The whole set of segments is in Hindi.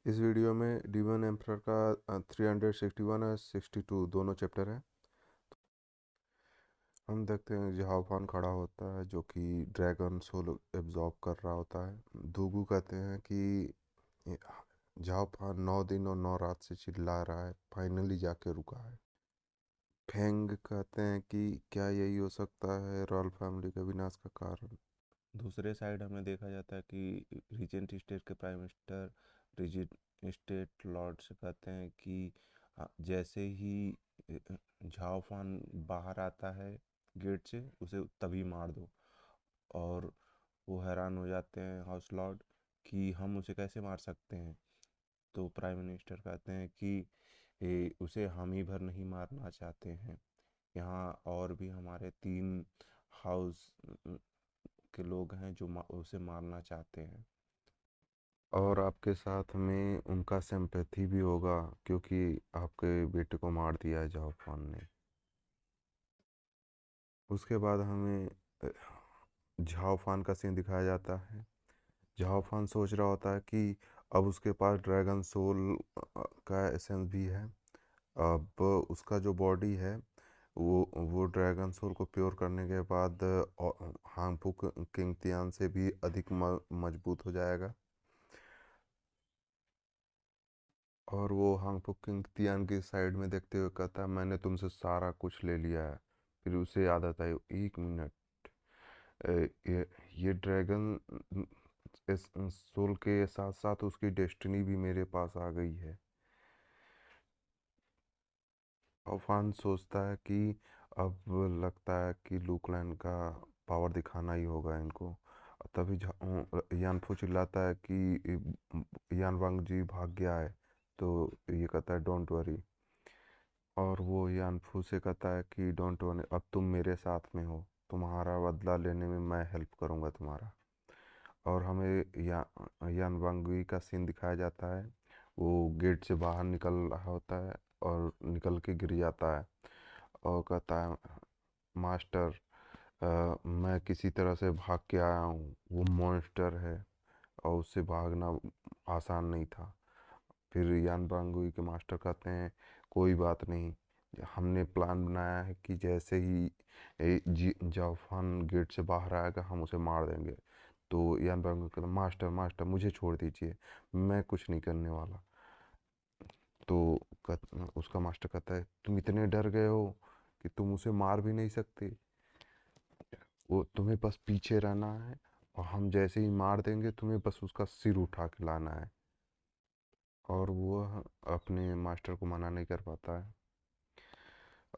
इस वीडियो में डीमन एम्परर का 361 और 62 दोनों चैप्टर हैं। हम देखते हैं झाओ फान खड़ा होता है जो कि ड्रैगन सोल एब्जॉर्ब कर रहा होता है। दूगू कहते हैं कि ये झाओ फान 9 दिन और 9 रात से चिल्ला रहा है, फाइनली जाके रुका है। फेंग कहते हैं कि क्या यही हो सकता है रॉयल फैमिली के विनाश का कारण। दूसरे साइड हमें देखा जाता है कि रीजेंट स्टेट के prime minister rigid state lords कहते हैं कि जैसे ही झाओ फान बाहर आता है गेट से उसे तभी मार दो। और वो हैरान हो जाते हैं हाउस लॉर्ड कि हम उसे कैसे मार सकते हैं। तो प्राइम मिनिस्टर कहते हैं कि उसे हम ही भर नहीं मारना चाहते हैं, यहाँ और भी हमारे 3 हाउस के लोग हैं जो उसे मारना चाहते हैं। और आपके साथ में उनका सिंपैथी भी होगा क्योंकि आपके बेटे को मार दिया है जाफर ने। उसके बाद हमें झाओफान का सीन दिखाया जाता है। झाओफान सोच रहा होता है कि अब उसके पास ड्रैगन सोल का एसेंस भी है। अब उसका जो बॉडी है वो ड्रैगन सोल को प्योर करने के बाद हांगफू किंग तियान से भी अधिक मजबूत हो जाएगा। और वो हांगफू किंग तियान की साइड में देखते हुए कहता है मैंने तुमसे सारा कुछ ले लिया है। फिर उसे याद आता है 1 मिनट, अ, ये ये ड्रैगन इस सोल के साथ साथ उसकी डेस्टिनी भी मेरे पास आ गई है। अफान सोचता है कि अब लगता है कि लूकलैंड का पावर दिखाना ही होगा इनको। तभी यानफू चिल्लाता है कि यान वांग जी भाग गया है। तो ये कहता है डोंट वरी। और वो यानफू से कहता है कि डोंट वरी, अब तुम मेरे साथ में हो, तुम्हारा बदला लेने में मैं हेल्प करूँगा तुम्हारा। और हमें यान वांगवी का सीन दिखाया जाता है। वो गेट से बाहर निकल रहा होता है और निकल के गिर जाता है और कहता है मास्टर, मैं किसी तरह से भाग के आया हूँ, वो मॉन्स्टर है और उससे भागना आसान नहीं था। फिर यान बांगुई के मास्टर कहते हैं कोई बात नहीं, हमने प्लान बनाया है कि जैसे ही जाफान गेट से बाहर आएगा हम उसे मार देंगे। तो यान बांगुई कहता है मास्टर मास्टर मुझे छोड़ दीजिए, मैं कुछ नहीं करने वाला। तो उसका मास्टर कहता है तुम इतने डर गए हो कि तुम उसे मार भी नहीं सकते, वो तुम्हें बस पीछे रहना है और हम जैसे ही मार देंगे तुम्हें बस उसका सिर उठा के लाना है। और वह अपने मास्टर को मना नहीं कर पाता है।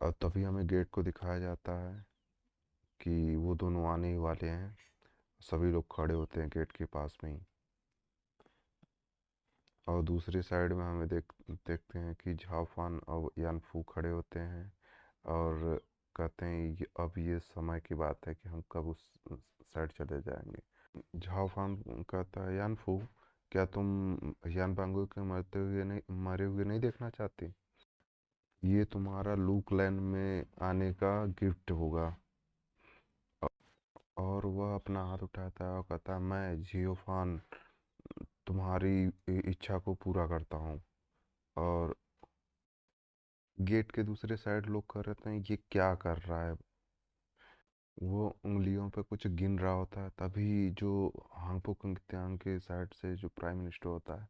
और तभी हमें गेट को दिखाया जाता है कि वो दोनों आने ही वाले हैं। सभी लोग खड़े होते हैं गेट के पास में ही। और दूसरी साइड में हमें देखते हैं कि झाफान और यानफू खड़े होते हैं और कहते हैं अब ये समय की बात है कि हम कब उस साइड चले जाएंगे। झाओफान कहता है यानफू, क्या तुम यान बांगो के मरे हुए नहीं देखना चाहते? ये तुम्हारा लूक लैंड में आने का गिफ्ट होगा। और वह अपना हाथ उठाता है और कहता है मैं जियोफान तुम्हारी इच्छा को पूरा करता हूँ। और गेट के दूसरे साइड लोग कह रहे हैं ये क्या कर रहा है। वो उंगलियों पे कुछ गिन रहा होता है। तभी जो हांगपो किंगतियान के साइड से जो प्राइम मिनिस्टर होता है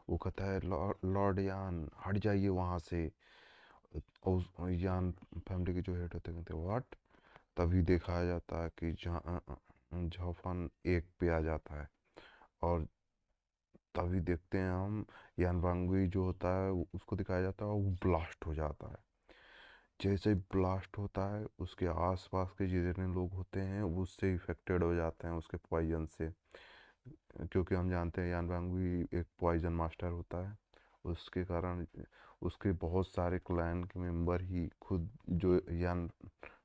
वो कहता है लॉर्ड यान हट जाइए वहाँ से। और यान फैमिली के जो हेड होते हैं कहते हैं व्हाट। तभी देखा जाता है कि झाफान एक पे आ जाता है। और तभी देखते हैं हम यान वांगुई जो होता है उसको दिखाया जाता है और वो ब्लास्ट हो जाता है। जैसे ही ब्लास्ट होता है उसके आसपास के जितने लोग होते हैं वो उससे इफेक्टेड हो जाते हैं उसके पॉइजन से। क्योंकि हम जानते हैं यान बांगुई एक पॉइजन मास्टर होता है। उसके कारण उसके बहुत सारे क्लैन के मेंबर ही खुद जो यान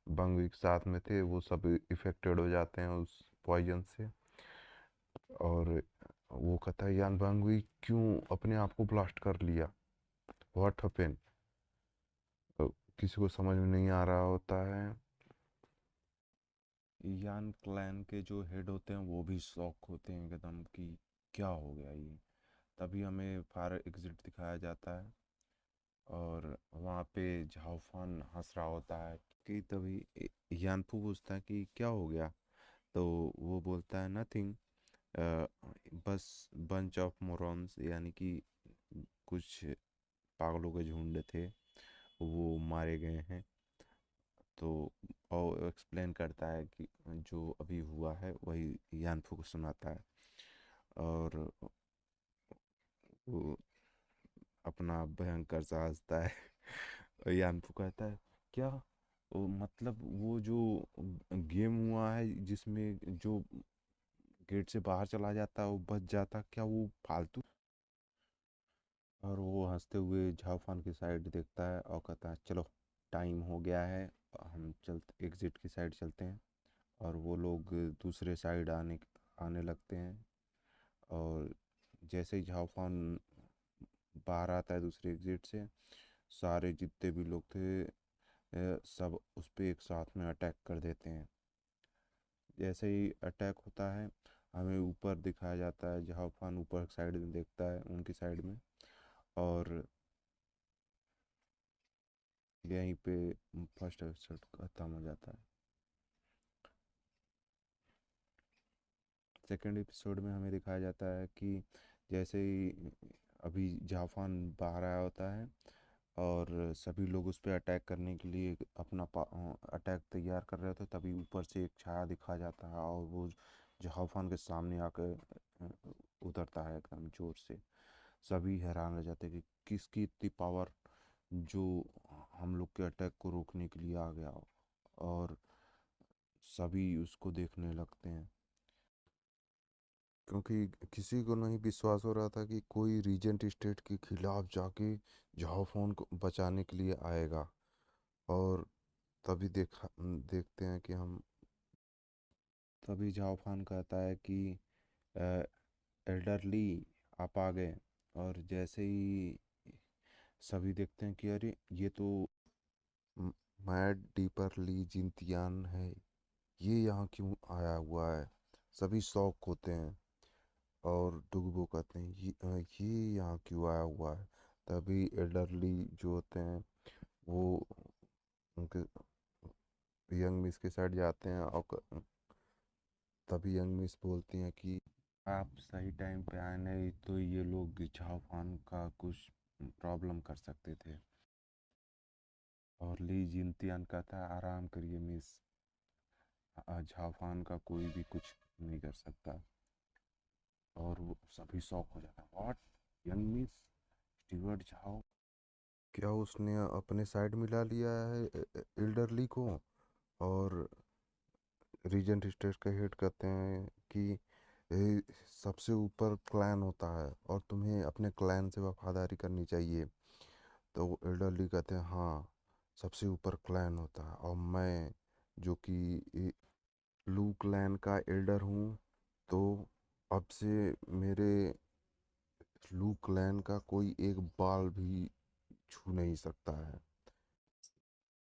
बांगुई के साथ में थे वो सब इफेक्टेड हो जाते हैं उस पॉइजन से। और वो कहता है यान बांगुई क्यों अपने आप को ब्लास्ट कर लिया, व्हाट हैपेंड। किसी को समझ में नहीं आ रहा होता है। यान क्लैन के जो हेड होते हैं वो भी शॉक होते हैं एकदम कि क्या हो गया ये। तभी हमें फायर एग्जिट दिखाया जाता है और वहाँ पे झाओफान हंस रहा होता है कि तभी यानफू पूछता है कि क्या हो गया। तो वो बोलता है नथिंग, बस बंच ऑफ मोरॉन्स, यानी कि कुछ पागलों के झुंड थे, वो मारे गए हैं। तो और एक्सप्लेन करता है कि जो अभी हुआ है वही यानफू को सुनाता है। और वो अपना भयंकर सा हंसता है। और यानफू कहता है क्या, वो मतलब वो जो गेम हुआ है जिसमें जो गेट से बाहर चला जाता है वो बच जाता, क्या वो फालतू। और वो हंसते हुए झाओफान की साइड देखता है और कहता है चलो टाइम हो गया है, हम चलते एग्जिट की साइड चलते हैं। और वो लोग दूसरे साइड आने लगते हैं। और जैसे ही झाओफान बाहर आता है दूसरे एग्जिट से, सारे जितने भी लोग थे सब उस पर एक साथ में अटैक कर देते हैं। जैसे ही अटैक होता है हमें ऊपर दिखाया जाता है, झाओफान ऊपर साइड में देखता है उनकी साइड में। और यहीं पे फर्स्ट एपिसोड खत्म हो जाता है। सेकेंड एपिसोड में हमें दिखाया जाता है कि जैसे ही अभी जाफान बाहर आया होता है और सभी लोग उस पर अटैक करने के लिए अपना अटैक तैयार कर रहे होते, तभी ऊपर से एक छाया दिखा जाता है और वो जहाफान के सामने आकर उतरता है एकदम जोर से। सभी हैरान रह जाते हैं कि किसकी इतनी पावर जो हम लोग के अटैक को रोकने के लिए आ गया। और सभी उसको देखने लगते हैं क्योंकि किसी को नहीं विश्वास हो रहा था कि कोई रीजेंट स्टेट के खिलाफ जाके झाओफोन को बचाने के लिए आएगा। और तभी देखते हैं कि हम तभी झाओफान कहता है कि एल्डरली आप आ गए। और जैसे ही सभी देखते हैं कि अरे ये तो मैड डीपर ली जिंतियान है, ये यहाँ क्यों आया हुआ है। सभी शौक होते हैं और डुगबो कहते हैं ये यहाँ क्यों आया हुआ है। तभी एल्डरली जो होते हैं वो उनके यंग मिस के साइड जाते हैं और तभी यंग मिस बोलती हैं कि आप सही टाइम पे आए, नहीं तो ये लोग झाओफान का कुछ प्रॉब्लम कर सकते थे। और ली जिनतियान कहता है आराम करिए मिस, झाओफान का कोई भी कुछ नहीं कर सकता। और वो सभी शौक हो जाता है, what, young miss, Stewart Zhao, क्या उसने अपने साइड मिला लिया है एल्डरली को। और रीजेंट स्टेट का हेड कहते हैं कि ए, सबसे ऊपर क्लैन होता है और तुम्हें अपने क्लैन से वफादारी करनी चाहिए। तो वो एल्डरली कहते हैं हाँ, सबसे ऊपर क्लैन होता है और मैं जो कि लू क्लैन का एल्डर हूँ, तो अब से मेरे लू क्लैन का कोई एक बाल भी छू नहीं सकता है।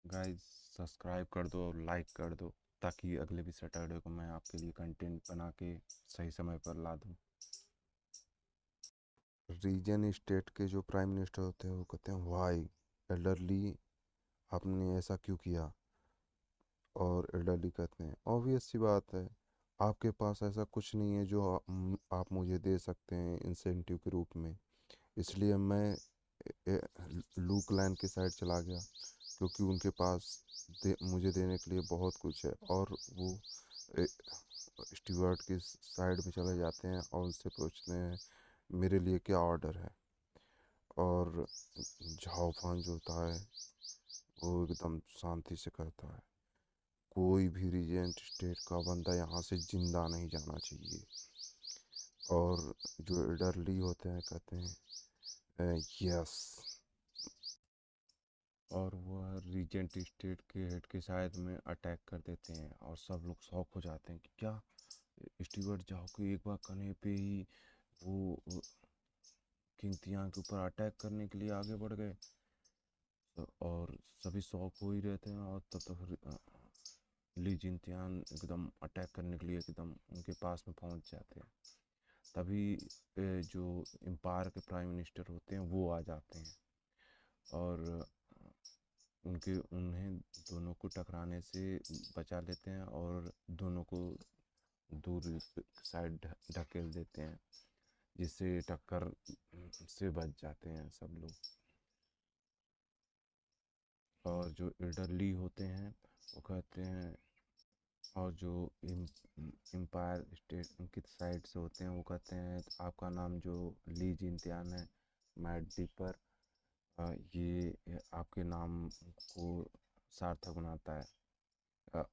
गाइस सब्सक्राइब कर दो और लाइक कर दो ताकि अगले भी सैटरडे को मैं आपके लिए कंटेंट बना के सही समय पर ला दूँ। रीजन स्टेट के जो प्राइम मिनिस्टर होते हैं वो कहते हैं वाई एल्डरली, आपने ऐसा क्यों किया। और एल्डरली कहते हैं ऑब्वियस सी बात है, आपके पास ऐसा कुछ नहीं है जो आप मुझे दे सकते हैं इंसेंटिव के रूप में, इसलिए मैं लूक लैंड के साइड चला गया क्योंकि उनके पास मुझे देने के लिए बहुत कुछ है। और वो स्टीवर्ट की साइड में चले जाते हैं और उनसे पूछते हैं मेरे लिए क्या ऑर्डर है। और झाओफान जो होता है वो एकदम शांति से कहता है कोई भी रीजेंट स्टेट का बंदा यहाँ से जिंदा नहीं जाना चाहिए। और जो एल्डरली होते हैं कहते हैं यस। और वह रीजेंट स्टेट के हेड के साइड में अटैक कर देते हैं और सब लोग शॉक हो जाते हैं कि क्या स्टीवर्ट जाओ को एक बार कहने पे ही वो किंग तियांग के ऊपर अटैक करने के लिए आगे बढ़ गए। और सभी शॉक हो ही रहते हैं और तब तक ली जिनतियान एकदम अटैक करने के लिए एकदम उनके पास में पहुंच जाते हैं। तभी जो एम्पायर के प्राइम मिनिस्टर होते हैं वो आ जाते हैं और उन्हें दोनों को टकराने से बचा लेते हैं और दोनों को दूर साइड ढकेल देते हैं, जिससे टक्कर से बच जाते हैं सब लोग। और जो एल्डरली होते हैं वो कहते हैं, और जो एम्पायर स्टेट की साइड से होते हैं वो कहते हैं आपका नाम जो ली जिनतियान है, मैट दीपर, ये आपके नाम को सार्थक बनाता है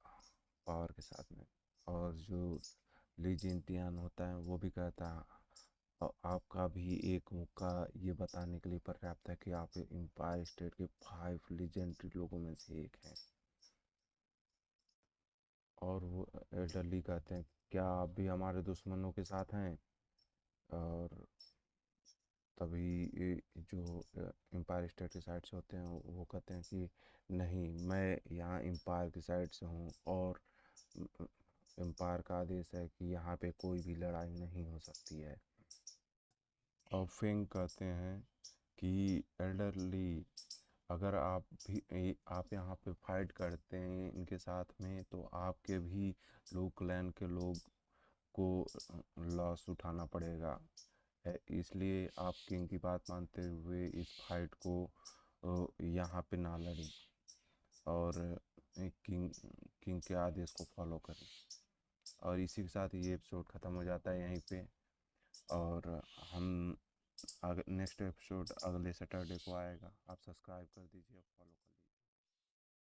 पावर के साथ में। और जो ली जिनतियान होता है वो भी कहता है आपका भी एक मुक्का ये बताने के लिए पर्याप्त है कि आप एम्पायर स्टेट के 5 लीजेंडरी लोगों में से एक हैं। और वो एल्डरली कहते हैं क्या आप भी हमारे दुश्मनों के साथ हैं। और तभी जो एम्पायर स्टेट की साइड से होते हैं वो कहते हैं कि नहीं, मैं यहाँ एम्पायर की साइड से हूँ और एम्पायर का आदेश है कि यहाँ पे कोई भी लड़ाई नहीं हो सकती है। और फेंग कहते हैं कि एल्डरली, अगर आप यहाँ पे फाइट करते हैं इनके साथ में तो आपके भी लू क्लैन के लोग को लॉस उठाना पड़ेगा, इसलिए आप किंग की बात मानते हुए इस फाइट को यहाँ पे ना लड़ें और किंग किंग के आदेश को फॉलो करें। और इसी के साथ ये एपिसोड ख़त्म हो जाता है यहीं पे। और हम नेक्स्ट एपिसोड अगले सैटरडे को आएगा। आप सब्सक्राइब कर दीजिए, फॉलो कर